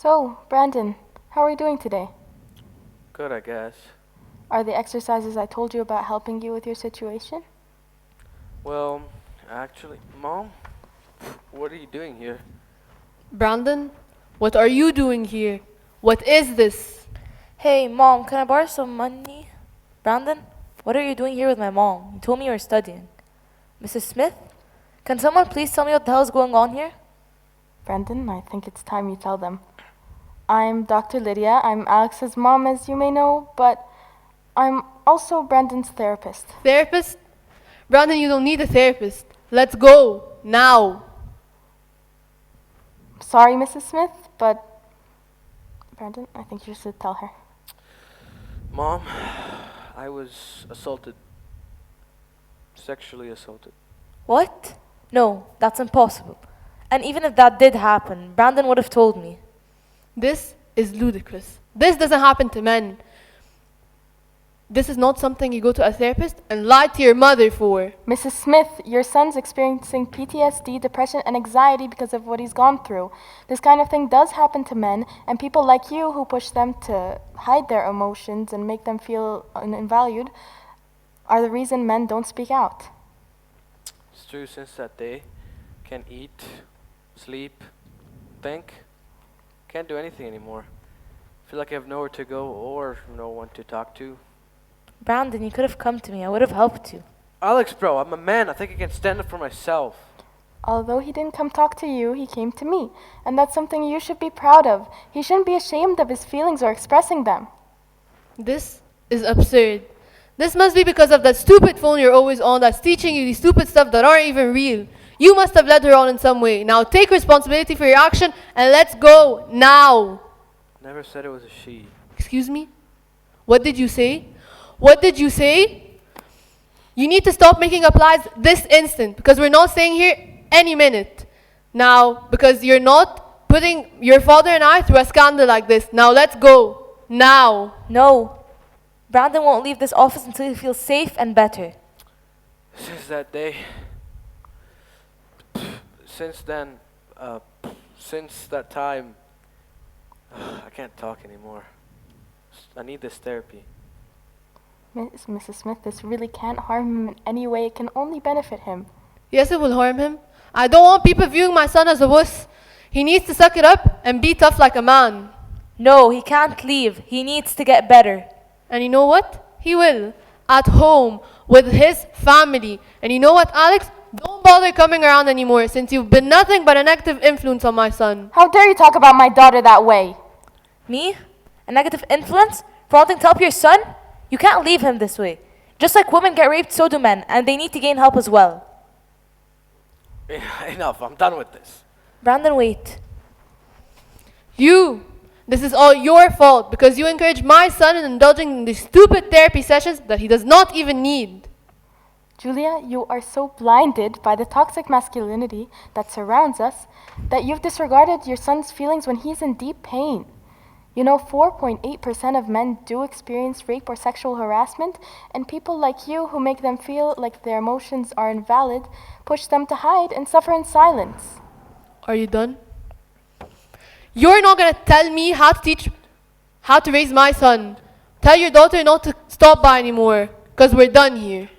So, Brandon, how are you doing today? Good, I guess. Are the exercises I told you about helping you with your situation? Well, actually, Mom, what are you doing here? Brandon, what are you doing here? What is this? Hey, Mom, can I borrow some money? Brandon, what are you doing here with my mom? You told me you were studying. Mrs. Smith, can someone please tell me what the hell is going on here? Brandon, I think it's time you tell them. I'm Dr. Lydia. I'm Alex's mom, as you may know, but I'm also Brandon's therapist. Therapist? Brandon, you don't need a therapist. Let's go, now. Sorry, Mrs. Smith, but Brandon, I think you should tell her. Mom, I was assaulted. Sexually assaulted. What? No, that's impossible. And even if that did happen, Brandon would have told me. This is ludicrous. This doesn't happen to men. This is not something you go to a therapist and lie to your mother for. Mrs. Smith, your son's experiencing PTSD, depression, and anxiety because of what he's gone through. This kind of thing does happen to men, and people like you who push them to hide their emotions and make them feel invalued are the reason men don't speak out. It's true, since that day, can't eat, sleep, think, can't do anything anymore. Feel like I have nowhere to go or no one to talk to. Brandon, you could have come to me. I would have helped you. Alex, bro, I'm a man. I think I can stand up for myself. Although he didn't come talk to you, he came to me. And that's something you should be proud of. He shouldn't be ashamed of his feelings or expressing them. This is absurd. This must be because of that stupid phone you're always on that's teaching you these stupid stuff that aren't even real. You must have led her on in some way. Now take responsibility for your action and let's go now. Never said it was a she. Excuse me? What did you say? What did you say? You need to stop making up lies this instant because we're not staying here any minute. Now, because you're not putting your father and I through a scandal like this. Now let's go. Now. No. Brandon won't leave this office until he feels safe and better. Since that day, since then, since that time, I can't talk anymore. I need this therapy. Mrs. Smith, this really can't harm him in any way. It can only benefit him. Yes, it will harm him. I don't want people viewing my son as a wuss. He needs to suck it up and be tough like a man. No, he can't leave. He needs to get better. And you know what? He will. At home, with his family. And you know what, Alex? Don't bother coming around anymore since you've been nothing but a negative influence on my son. How dare you talk about my daughter that way? Me? A negative influence? For wanting to help your son? You can't leave him this way. Just like women get raped, so do men, and they need to gain help as well. Enough, I'm done with this. Brandon, wait. This is all your fault because you encourage my son in indulging in these stupid therapy sessions that he does not even need. Julia, you are so blinded by the toxic masculinity that surrounds us that you've disregarded your son's feelings when he's in deep pain. You know, 4.8% of men do experience rape or sexual harassment, and people like you who make them feel like their emotions are invalid push them to hide and suffer in silence. Are you done? You're not going to tell me how to raise my son. Tell your daughter not to stop by anymore because we're done here.